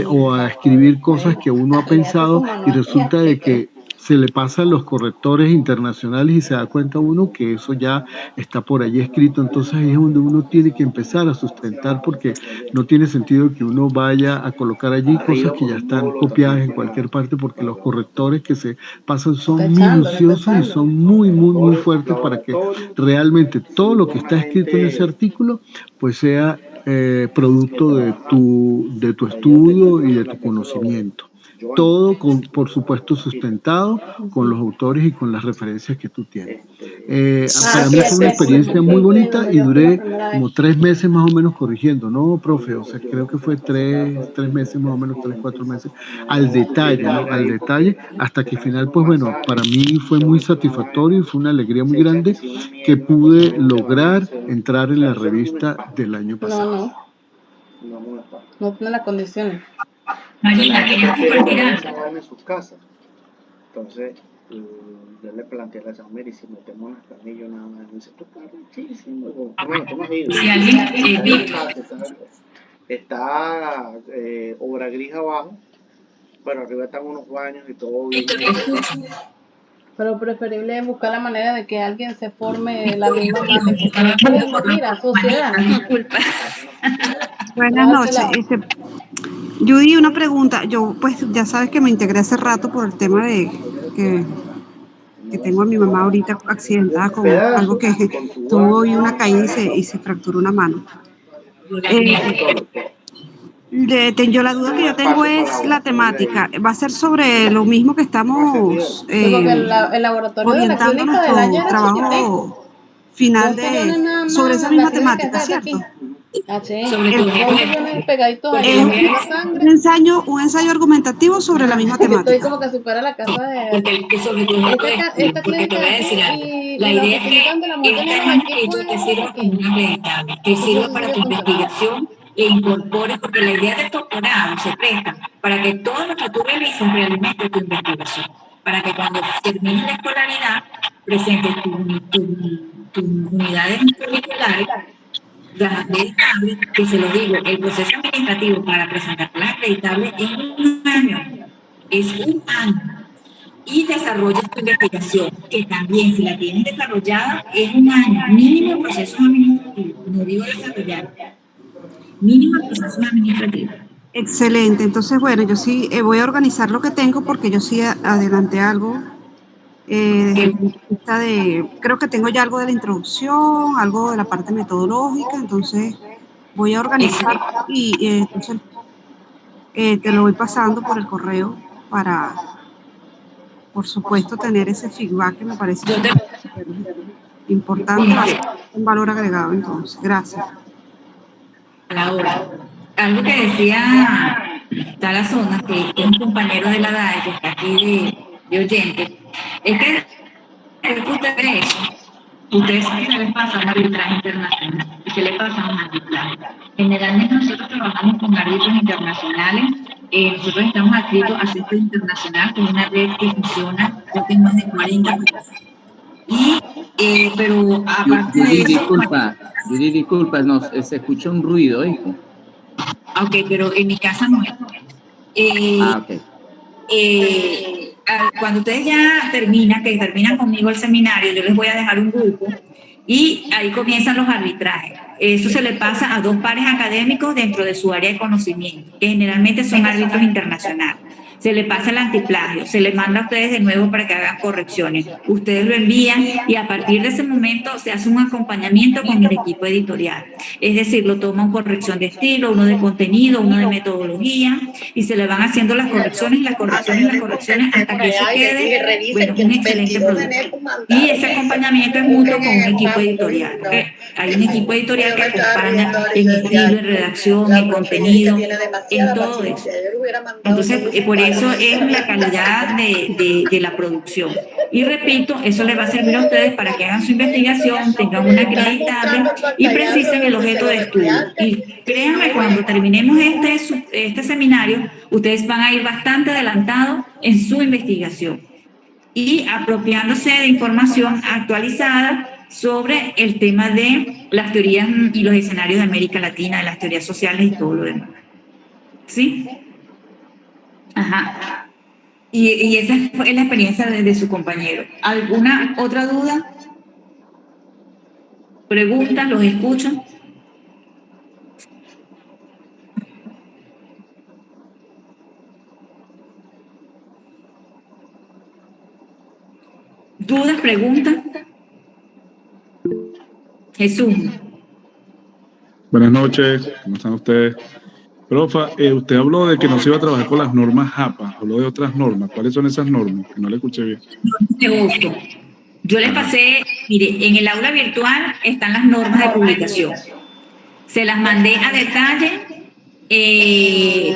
o a escribir cosas que uno ha pensado y resulta de que se le pasan los correctores internacionales y se da cuenta uno que eso ya está por allí escrito. Entonces ahí es donde uno tiene que empezar a sustentar, porque no tiene sentido que uno vaya a colocar allí cosas que ya están copiadas en cualquier parte, porque los correctores que se pasan son minuciosos y son muy, muy, muy fuertes para que realmente todo lo que está escrito en ese artículo pues sea producto de tu estudio y de tu conocimiento. Todo, por supuesto, sustentado con los autores y con las referencias que tú tienes. Para mí fue una experiencia muy bonita y duré como 3 meses más o menos corrigiendo, ¿no, profe? O sea, creo que fue 3 meses más o menos, 3, 4 meses, al detalle, ¿no? Al detalle, hasta que al final, pues bueno, para mí fue muy satisfactorio y fue una alegría muy grande que pude lograr entrar en la revista del año pasado. No tiene las condiciones. Marina, quería compartir algo. En sus casas. Entonces, yo le planteé a la Samir y si metemos unas canillas nada más, me dice, tú estás muchísimo. Bueno, tú no has ido. Si alguien está obra gris abajo, pero arriba están unos baños y todo bien. Pero preferible es buscar la manera de que alguien se forme la misma mira, sociedad. Buenas noches. Judy, una pregunta. Yo, pues, ya sabes que me integré hace rato por el tema de que tengo a mi mamá ahorita accidentada con algo que tuvo hoy una caída y se fracturó una mano. Yo la duda que yo tengo es la temática. ¿Va a ser sobre lo mismo que estamos el laboratorio orientando de nuestro trabajo final sobre esa misma temática, cierto? Un ensayo argumentativo sobre la misma temática. Estoy como que supera la casa de... Porque te voy a decir algo. La idea es que este manuscrito te sirva como una acreditable, te sirva para tu investigación e incorpores, porque la idea del doctorado se presta para que todo lo que tú realizas realmente tu investigación, para que cuando termines la escolaridad presentes tus unidades curriculares, las acreditables, que se lo digo, el proceso administrativo para presentar las acreditables es un año, y desarrollas tu investigación, que también si la tienes desarrollada es un año, mínimo el proceso administrativo, no digo desarrollar, mínimo el proceso administrativo. Excelente, entonces bueno, yo sí voy a organizar lo que tengo porque yo sí adelanté algo. Desde el punto de vista creo que tengo ya algo de la introducción, algo de la parte metodológica, entonces voy a organizar y entonces te lo voy pasando por el correo para, por supuesto, tener ese feedback que me parece importante, un valor agregado. Entonces, gracias. Ahora, algo que decía Tarazona, que es un compañero de la DAE, que está aquí de oyente, es que ustedes saben que les pasa un arbitraje internacional. ¿Y qué le pasa a un arbitraje? Generalmente nosotros trabajamos con árbitros internacionales. Nosotros estamos adscritos a CESPE Internacional, que es una red que funciona en más de 40 países. Pero aparte de eso... Disculpa, se escucha un ruido, ¿eh? Ok, pero en mi casa no es. Ok. Cuando ustedes ya terminan conmigo el seminario, yo les voy a dejar un grupo y ahí comienzan los arbitrajes. Eso se le pasa a 2 pares académicos dentro de su área de conocimiento, que generalmente son árbitros internacionales. se le pasa el antiplagio, se les manda a ustedes de nuevo para que hagan correcciones. Ustedes lo envían y a partir de ese momento se hace un acompañamiento con el equipo editorial. Es decir, lo toman corrección de estilo, uno de contenido, uno de metodología y se le van haciendo las correcciones hasta que eso quede, bueno, un excelente producto. Y ese acompañamiento es mutuo con un equipo editorial. Hay un equipo editorial que acompaña en estilo, en redacción, en contenido, en todo eso. Entonces, por eso es la calidad de la producción. Y repito, eso les va a servir a ustedes para que hagan su investigación, tengan una acreditable y precisen el objeto de estudio. Y créanme, cuando terminemos este seminario, ustedes van a ir bastante adelantados en su investigación y apropiándose de información actualizada sobre el tema de las teorías y los escenarios de América Latina, de las teorías sociales y todo lo demás. ¿Sí? Ajá. Y esa fue la experiencia de su compañero. ¿Alguna otra duda? ¿Preguntas? ¿Los escucho? ¿Dudas? ¿Preguntas? Jesús. Buenas noches, ¿cómo están ustedes? Profa, usted habló de que no se iba a trabajar con las normas JAPA, habló de otras normas. ¿Cuáles son esas normas? Que no le escuché bien. Yo les pasé, mire, en el aula virtual están las normas de publicación. Se las mandé a detalle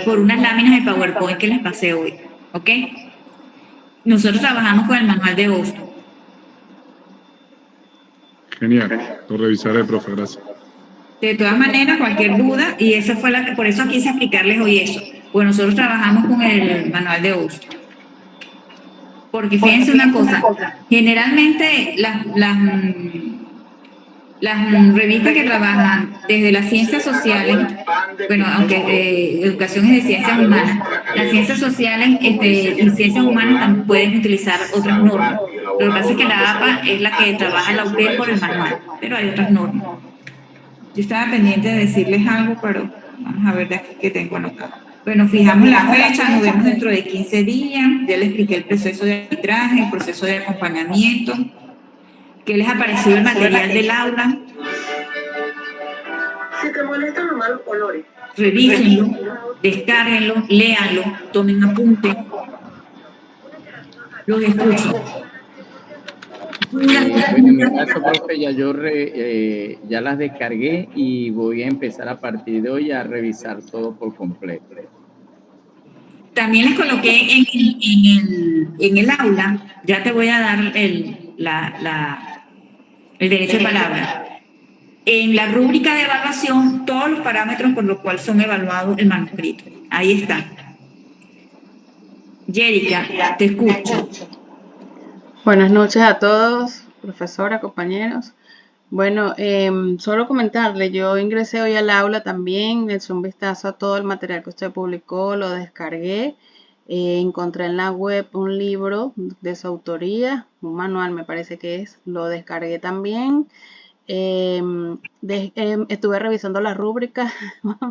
por unas láminas de PowerPoint que les pasé hoy, ¿ok? Nosotros trabajamos con el manual de Austin. Genial, lo revisaré, profe, gracias. De todas maneras, cualquier duda, y esa fue por eso quise explicarles hoy eso, pues nosotros trabajamos con el manual de Austin. Porque fíjense una cosa, generalmente las revistas que trabajan desde las ciencias sociales, bueno, aunque educación es de ciencias humanas, las ciencias sociales y ciencias humanas también pueden utilizar otras normas. Lo que pasa es que la APA es la que trabaja la UPE por el manual, pero hay otras normas. Yo estaba pendiente de decirles algo, pero vamos a ver de aquí que tengo anotado. Bueno, fijamos la fecha, nos vemos dentro de 15 días. Ya les expliqué el proceso de arbitraje, el proceso de acompañamiento. ¿Qué les ha parecido el material del aula? Si te molestan los malos colores. Revísenlo, descárguenlo, léanlo, tomen apunte. Los escucho. En mi caso, profe, ya las descargué y voy a empezar a partir de hoy a revisar todo por completo. También les coloqué en el aula, ya te voy a dar el derecho de palabra. En la rúbrica de evaluación, todos los parámetros por los cuales son evaluados el manuscrito. Ahí está. Jerica, te escucho. Buenas noches a todos, profesora, compañeros. Bueno, solo comentarle, yo ingresé hoy al aula también, le eché un vistazo a todo el material que usted publicó, lo descargué, encontré en la web un libro de su autoría, un manual me parece que es, lo descargué también. Estuve revisando la rúbrica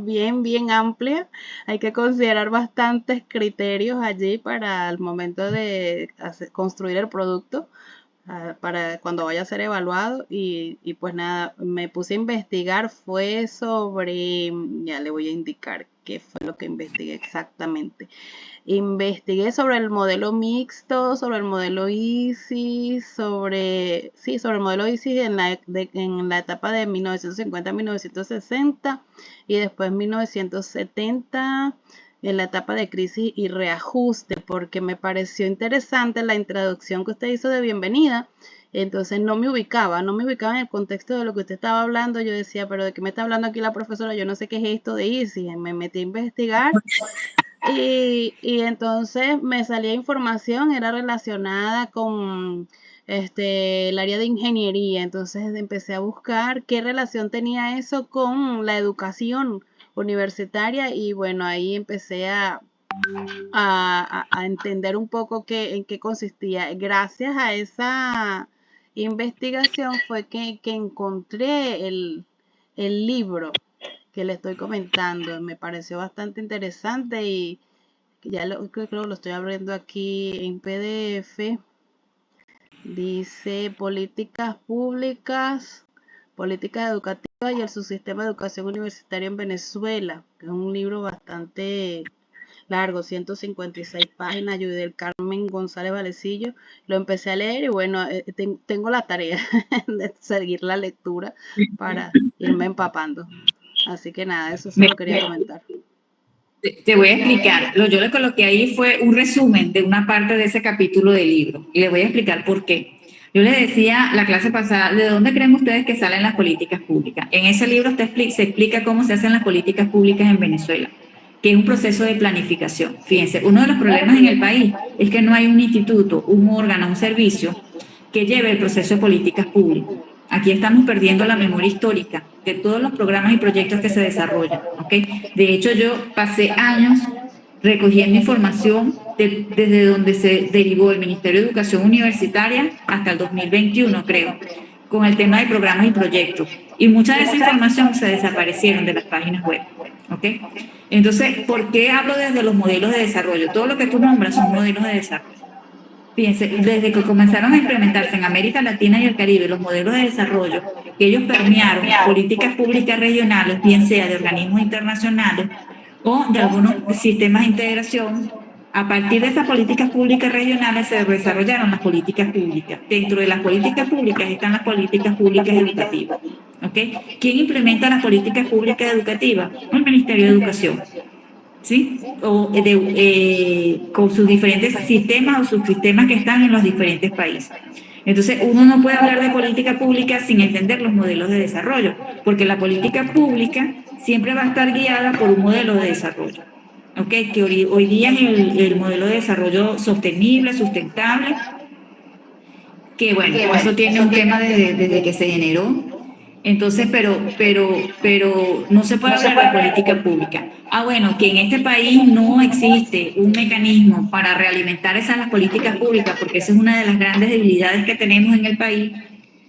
bien amplia. Hay que considerar bastantes criterios allí para el momento de construir el producto, para cuando vaya a ser evaluado. Y pues nada, me puse a investigar, fue sobre, ya le voy a indicar qué fue lo que investigué exactamente. Investigué sobre el modelo mixto, sobre el modelo ISIS, sobre el modelo ISIS en la etapa de 1950 a 1960 y después 1970 en la etapa de crisis y reajuste, porque me pareció interesante la introducción que usted hizo de bienvenida. Entonces no me ubicaba en el contexto de lo que usted estaba hablando. Yo decía, pero ¿de qué me está hablando aquí la profesora? Yo no sé qué es esto de ISIS. Me metí a investigar. Y entonces me salía información, era relacionada con el área de ingeniería. Entonces empecé a buscar qué relación tenía eso con la educación universitaria y bueno, ahí empecé a entender un poco en qué consistía. Gracias a esa investigación fue que encontré el libro que le estoy comentando. Me pareció bastante interesante y creo que lo estoy abriendo aquí en PDF. Dice políticas públicas, políticas educativas y el subsistema de educación universitaria en Venezuela, que es un libro bastante largo, 156 páginas, Yudel Carmen González Valecillo. Lo empecé a leer y bueno, tengo la tarea de seguir la lectura para irme empapando. Así que nada, eso solo quería comentar. Te voy a explicar. Yo le coloqué ahí fue un resumen de una parte de ese capítulo del libro y les voy a explicar por qué. Yo les decía la clase pasada, ¿de dónde creen ustedes que salen las políticas públicas? En ese libro se explica cómo se hacen las políticas públicas en Venezuela, que es un proceso de planificación. Fíjense, uno de los problemas en el país es que no hay un instituto, un órgano, un servicio que lleve el proceso de políticas públicas. Aquí estamos perdiendo la memoria histórica de todos los programas y proyectos que se desarrollan, ¿ok? De hecho, yo pasé años recogiendo información desde donde se derivó el Ministerio de Educación Universitaria hasta el 2021, creo, con el tema de programas y proyectos. Y mucha de esa información se desaparecieron de las páginas web, ¿ok? Entonces, ¿por qué hablo desde los modelos de desarrollo? Todo lo que tú nombras son modelos de desarrollo. Fíjense, desde que comenzaron a implementarse en América Latina y el Caribe los modelos de desarrollo, que ellos permearon políticas públicas regionales, bien sea de organismos internacionales o de algunos sistemas de integración, a partir de esas políticas públicas regionales se desarrollaron las políticas públicas. Dentro de las políticas públicas están las políticas públicas educativas. ¿Okay? ¿Quién implementa las políticas públicas educativas? El Ministerio de Educación. ¿Sí? Con sus diferentes sistemas o subsistemas que están en los diferentes países. Entonces, uno no puede hablar de política pública sin entender los modelos de desarrollo, porque la política pública siempre va a estar guiada por un modelo de desarrollo, ¿ok? Que hoy día es el modelo de desarrollo sostenible, sustentable, que bueno, eso tiene un tema desde que se generó. Entonces, pero no se puede hablar de política pública. Bueno, que en este país no existe un mecanismo para realimentar esas políticas públicas, porque esa es una de las grandes debilidades que tenemos en el país,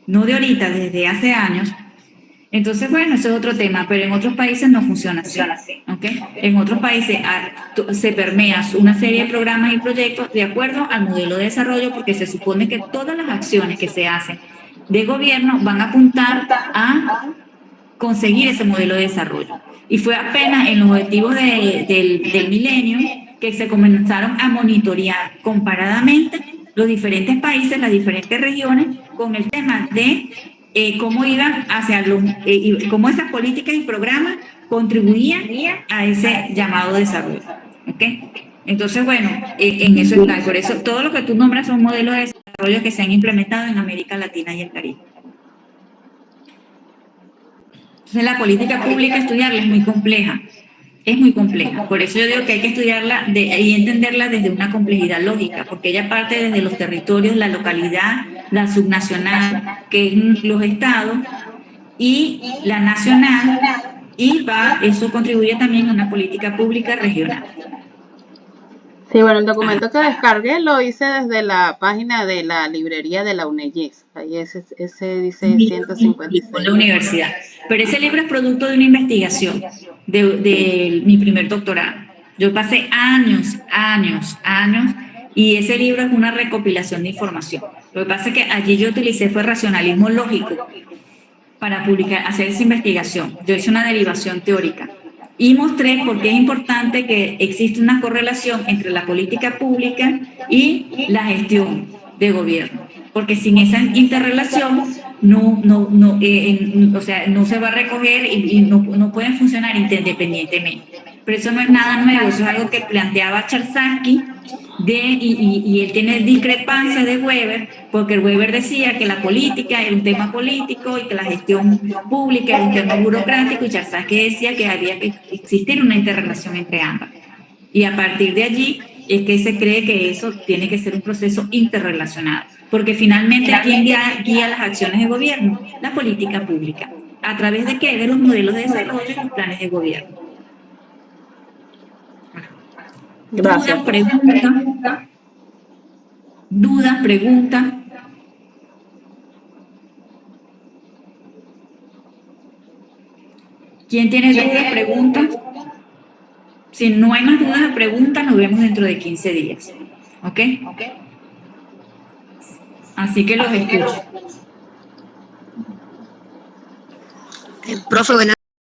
no de ahorita, desde hace años. Entonces, bueno, eso es otro tema, pero en otros países no funciona así, ¿ok? En otros países se permea una serie de programas y proyectos de acuerdo al modelo de desarrollo, porque se supone que todas las acciones que se hacen de gobierno van a apuntar a conseguir ese modelo de desarrollo. Y fue apenas en los objetivos del milenio que se comenzaron a monitorear comparadamente los diferentes países, las diferentes regiones, con el tema de cómo iban hacia cómo esas políticas y programas contribuían a ese llamado desarrollo. ¿Okay? Entonces, bueno, en eso está. Por eso, todo lo que tú nombras son modelos de desarrollo que se han implementado en América Latina y el Caribe. Entonces, la política pública, estudiarla es muy compleja. Es muy compleja. Por eso yo digo que hay que estudiarla y entenderla desde una complejidad lógica, porque ella parte desde los territorios, la localidad, la subnacional, que es los estados, y la nacional, y eso contribuye también a una política pública regional. Sí, bueno, el documento que descargué lo hice desde la página de la librería de la UNEYES. Ahí ese dice 156. La universidad. Pero ese libro es producto de una investigación de mi primer doctorado. Yo pasé años, y ese libro es una recopilación de información. Lo que pasa es que allí yo utilicé fue racionalismo lógico para hacer esa investigación. Yo hice una derivación teórica. Y mostré por qué es importante que existe una correlación entre la política pública y la gestión de gobierno. Porque sin esa interrelación no se va a recoger y no pueden funcionar independientemente. Pero eso no es nada nuevo, eso es algo que planteaba Chersansky y él tiene discrepancias de Weber, porque el Weber decía que la política era un tema político y que la gestión pública era un tema burocrático, y Chersansky decía que había que existir una interrelación entre ambas. Y a partir de allí es que se cree que eso tiene que ser un proceso interrelacionado, porque finalmente ¿quién guía las acciones de gobierno? La política pública. ¿A través de qué? De los modelos de desarrollo y los planes de gobierno. Gracias. Duda, pregunta. ¿Quién tiene dudas, preguntas? Si no hay más dudas o preguntas, nos vemos dentro de 15 días. ¿Ok? Así que los escucho. Profe, buenas